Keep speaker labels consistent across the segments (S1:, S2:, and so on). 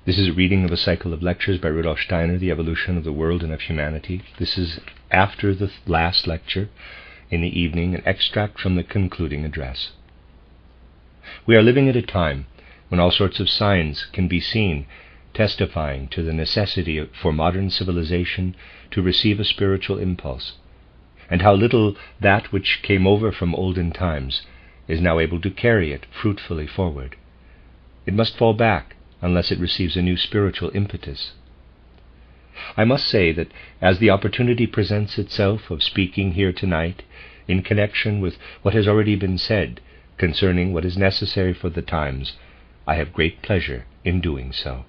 S1: This is a reading of a cycle of lectures by Rudolph Steiner, The Evolution of the World and of Humanity. This is after the last lecture in the evening, an extract from the concluding address. We are living at a time when all sorts of signs can be seen testifying to the necessity for modern civilization to receive a spiritual impulse, and how little that which came over from olden times is now able to carry it fruitfully forward. It must fall back unless it receives a new spiritual impetus. I must say that as the opportunity presents itself of speaking here tonight in connection with what has already been said concerning what is necessary for the times, I have great pleasure in doing so.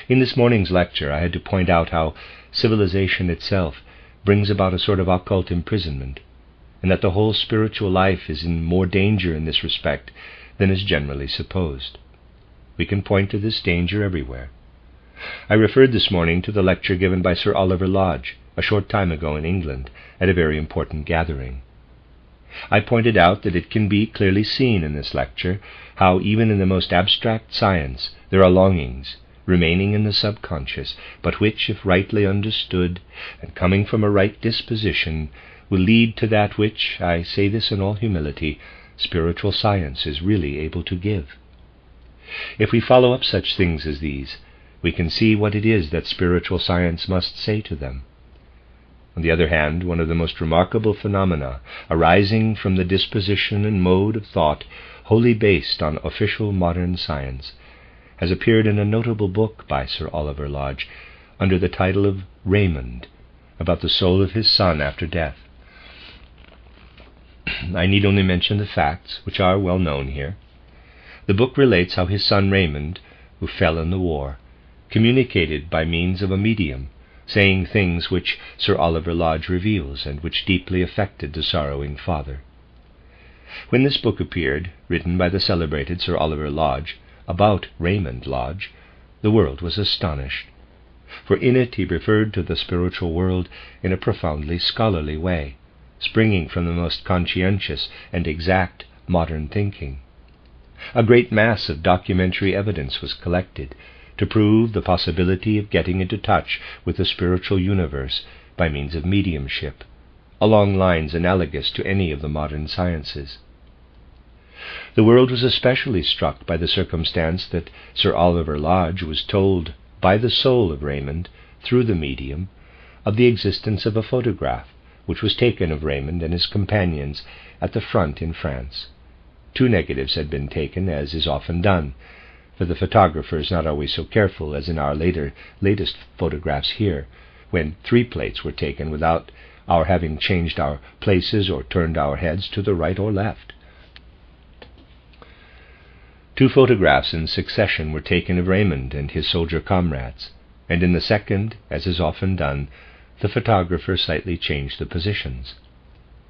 S1: In this morning's lecture I had to point out how civilization itself brings about a sort of occult imprisonment, and that the whole spiritual life is in more danger in this respect than is generally supposed. We can point to this danger everywhere. I referred this morning to the lecture given by Sir Oliver Lodge a short time ago in England at a very important gathering. I pointed out that it can be clearly seen in this lecture how even in the most abstract science there are longings remaining in the subconscious, but which, if rightly understood and coming from a right disposition, will lead to that which, I say this in all humility, spiritual science is really able to give. If we follow up such things as these, we can see what it is that spiritual science must say to them. On the other hand, one of the most remarkable phenomena arising from the disposition and mode of thought wholly based on official modern science has appeared in a notable book by Sir Oliver Lodge under the title of Raymond, about the soul of his son after death. I need only mention the facts, which are well known here. The book relates how his son Raymond, who fell in the war, communicated by means of a medium, saying things which Sir Oliver Lodge reveals and which deeply affected the sorrowing father. When this book appeared, written by the celebrated Sir Oliver Lodge, about Raymond Lodge, the world was astonished, for in it he referred to the spiritual world in a profoundly scholarly way, springing from the most conscientious and exact modern thinking. A great mass of documentary evidence was collected to prove the possibility of getting into touch with the spiritual universe by means of mediumship, along lines analogous to any of the modern sciences. The world was especially struck by the circumstance that Sir Oliver Lodge was told by the soul of Raymond, through the medium, of the existence of a photograph which was taken of Raymond and his companions at the front in France. 2 negatives had been taken, as is often done, for the photographer is not always so careful as in our latest photographs here, when 3 plates were taken without our having changed our places or turned our heads to the right or left. 2 photographs in succession were taken of Raymond and his soldier comrades, and in the second, as is often done, the photographer slightly changed the positions.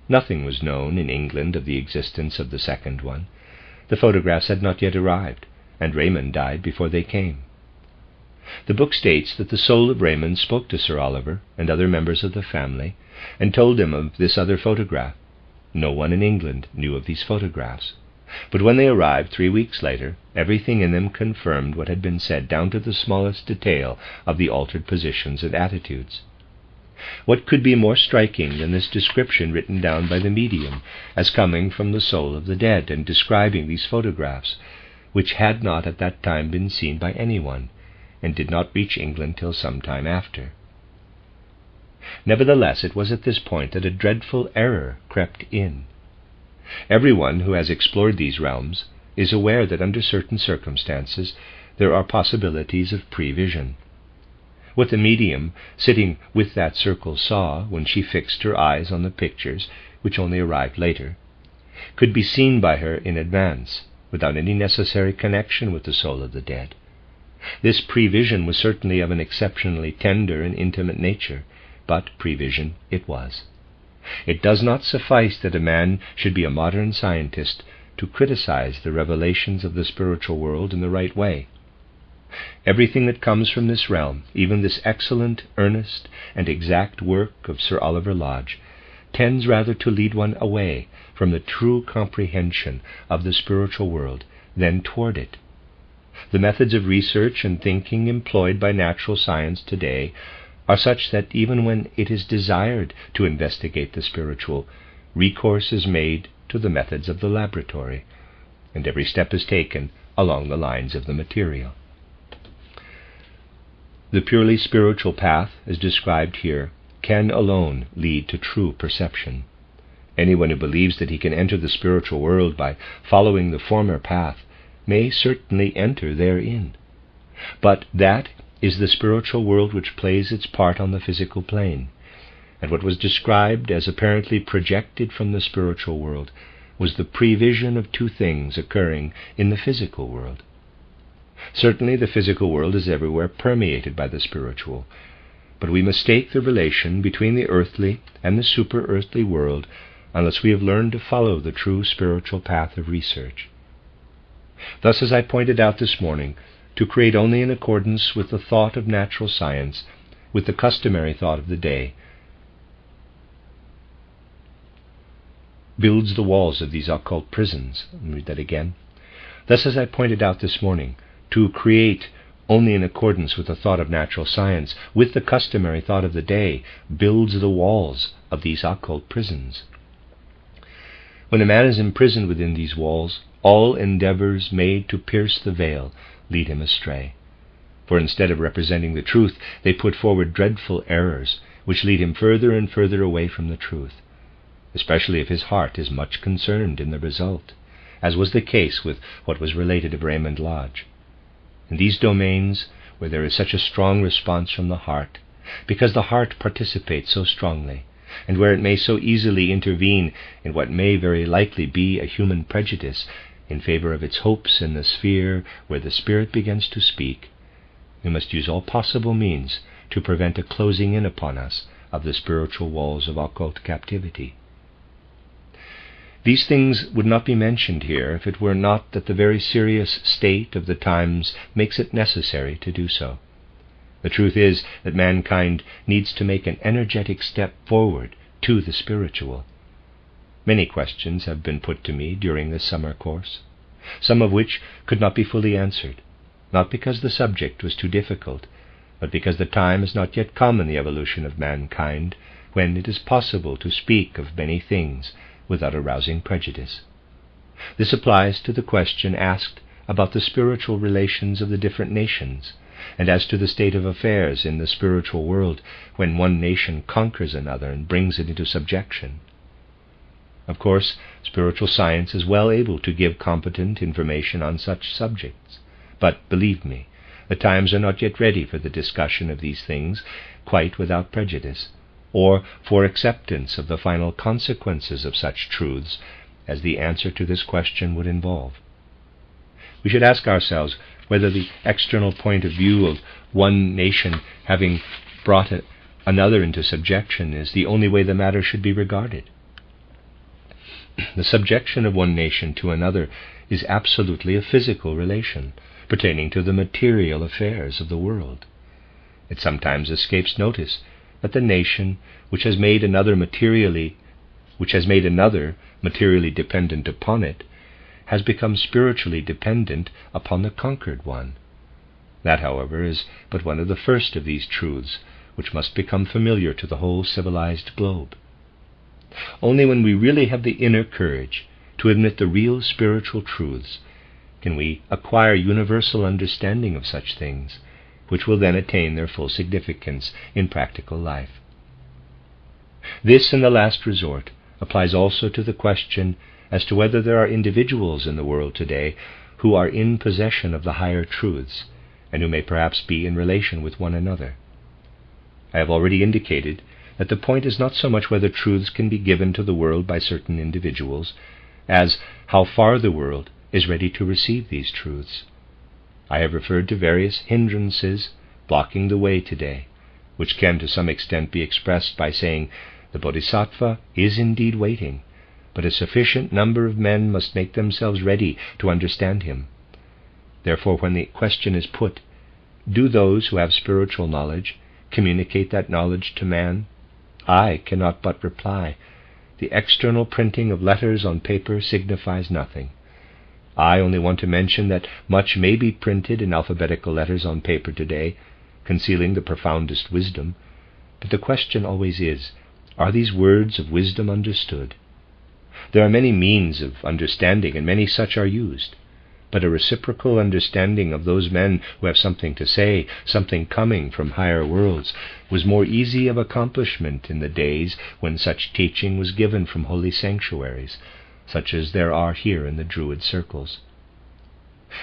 S1: Nothing was known in England of the existence of the second one. The photographs had not yet arrived, and Raymond died before they came. The book states that the soul of Raymond spoke to Sir Oliver and other members of the family, and told them of this other photograph. No one in England knew of these photographs, but when they arrived 3 weeks later, everything in them confirmed what had been said down to the smallest detail of the altered positions and attitudes. What could be more striking than this description written down by the medium as coming from the soul of the dead and describing these photographs, which had not at that time been seen by anyone, and did not reach England till some time after? Nevertheless, it was at this point that a dreadful error crept in. Everyone who has explored these realms is aware that under certain circumstances there are possibilities of prevision. What the medium sitting with that circle saw when she fixed her eyes on the pictures, which only arrived later, could be seen by her in advance, without any necessary connection with the soul of the dead. This prevision was certainly of an exceptionally tender and intimate nature, but prevision it was. It does not suffice that a man should be a modern scientist to criticize the revelations of the spiritual world in the right way. Everything that comes from this realm, even this excellent, earnest, and exact work of Sir Oliver Lodge, tends rather to lead one away from the true comprehension of the spiritual world than toward it. The methods of research and thinking employed by natural science today are such that even when it is desired to investigate the spiritual, recourse is made to the methods of the laboratory, and every step is taken along the lines of the material. The purely spiritual path, as described here, can alone lead to true perception. Anyone who believes that he can enter the spiritual world by following the former path may certainly enter therein. But that is the spiritual world which plays its part on the physical plane, and what was described as apparently projected from the spiritual world was the prevision of two things occurring in the physical world. Certainly the physical world is everywhere permeated by the spiritual, but we mistake the relation between the earthly and the super-earthly world unless we have learned to follow the true spiritual path of research. Thus, as I pointed out this morning, to create only in accordance with the thought of natural science, with the customary thought of the day, builds the walls of these occult prisons. Let me read that again. Thus, as I pointed out this morning, to create only in accordance with the thought of natural science, with the customary thought of the day, builds the walls of these occult prisons. When a man is imprisoned within these walls, all endeavors made to pierce the veil lead him astray. For instead of representing the truth, they put forward dreadful errors, which lead him further and further away from the truth, especially if his heart is much concerned in the result, as was the case with what was related of Raymond Lodge. In these domains, where there is such a strong response from the heart, because the heart participates so strongly, and where it may so easily intervene in what may very likely be a human prejudice in favor of its hopes in the sphere where the Spirit begins to speak, we must use all possible means to prevent a closing in upon us of the spiritual walls of occult captivity. These things would not be mentioned here if it were not that the very serious state of the times makes it necessary to do so. The truth is that mankind needs to make an energetic step forward to the spiritual. Many questions have been put to me during this summer course, some of which could not be fully answered, not because the subject was too difficult, but because the time has not yet come in the evolution of mankind when it is possible to speak of many things without arousing prejudice. This applies to the question asked about the spiritual relations of the different nations, and as to the state of affairs in the spiritual world when one nation conquers another and brings it into subjection. Of course, spiritual science is well able to give competent information on such subjects, but believe me, the times are not yet ready for the discussion of these things quite without prejudice, or for acceptance of the final consequences of such truths as the answer to this question would involve. We should ask ourselves whether the external point of view of one nation having brought another into subjection is the only way the matter should be regarded. The subjection of one nation to another is absolutely a physical relation, pertaining to the material affairs of the world. It sometimes escapes notice that the nation which has made another materially dependent upon it has become spiritually dependent upon the conquered one. That, however, is but one of the first of these truths which must become familiar to the whole civilized globe. Only when we really have the inner courage to admit the real spiritual truths can we acquire universal understanding of such things, which will then attain their full significance in practical life. This, in the last resort, applies also to the question as to whether there are individuals in the world today who are in possession of the higher truths, and who may perhaps be in relation with one another. I have already indicated that the point is not so much whether truths can be given to the world by certain individuals, as how far the world is ready to receive these truths. I have referred to various hindrances blocking the way today, which can to some extent be expressed by saying the Bodhisattva is indeed waiting, but a sufficient number of men must make themselves ready to understand him. Therefore, when the question is put, do those who have spiritual knowledge communicate that knowledge to man? I cannot but reply, the external printing of letters on paper signifies nothing. I only want to mention that much may be printed in alphabetical letters on paper today, concealing the profoundest wisdom, but the question always is, are these words of wisdom understood? There are many means of understanding, and many such are used, but a reciprocal understanding of those men who have something to say, something coming from higher worlds, was more easy of accomplishment in the days when such teaching was given from holy sanctuaries, such as there are here in the Druid circles.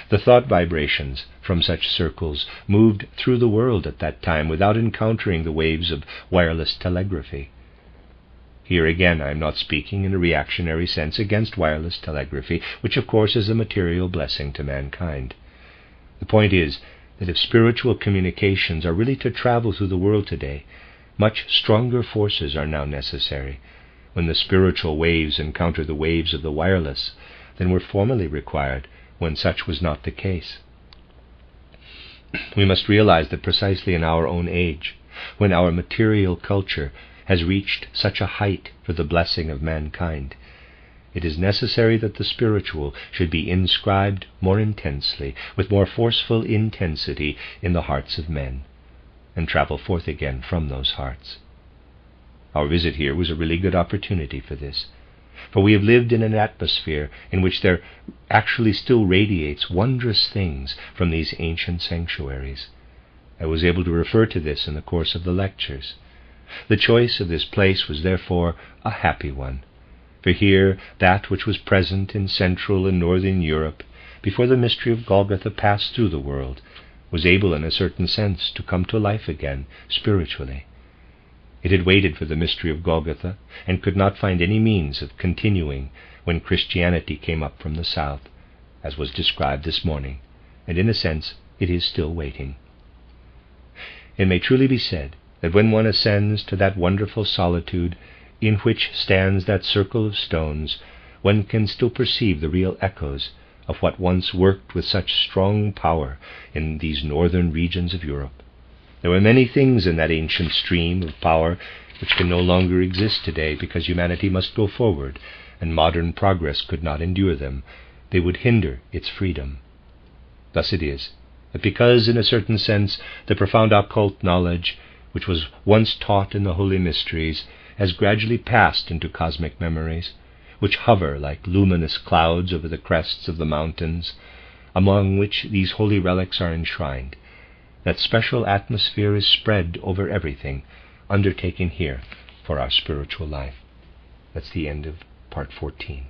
S1: The thought vibrations from such circles moved through the world at that time without encountering the waves of wireless telegraphy. Here again I am not speaking in a reactionary sense against wireless telegraphy, which of course is a material blessing to mankind. The point is that if spiritual communications are really to travel through the world today, much stronger forces are now necessary, when the spiritual waves encounter the waves of the wireless, than were formerly required when such was not the case. We must realize that precisely in our own age, when our material culture has reached such a height for the blessing of mankind, it is necessary that the spiritual should be inscribed more intensely, with more forceful intensity in the hearts of men, and travel forth again from those hearts. Our visit here was a really good opportunity for this, for we have lived in an atmosphere in which there actually still radiates wondrous things from these ancient sanctuaries. I was able to refer to this in the course of the lectures. The choice of this place was therefore a happy one, for here that which was present in Central and Northern Europe before the mystery of Golgotha passed through the world was able in a certain sense to come to life again spiritually. It had waited for the mystery of Golgotha and could not find any means of continuing when Christianity came up from the south, as was described this morning, and in a sense it is still waiting. It may truly be said that when one ascends to that wonderful solitude in which stands that circle of stones, one can still perceive the real echoes of what once worked with such strong power in these northern regions of Europe. There were many things in that ancient stream of power which can no longer exist today because humanity must go forward, and modern progress could not endure them. They would hinder its freedom. Thus it is that because, in a certain sense, the profound occult knowledge which was once taught in the holy mysteries has gradually passed into cosmic memories, which hover like luminous clouds over the crests of the mountains, among which these holy relics are enshrined, that special atmosphere is spread over everything undertaken here for our spiritual life. That's the end of part 14.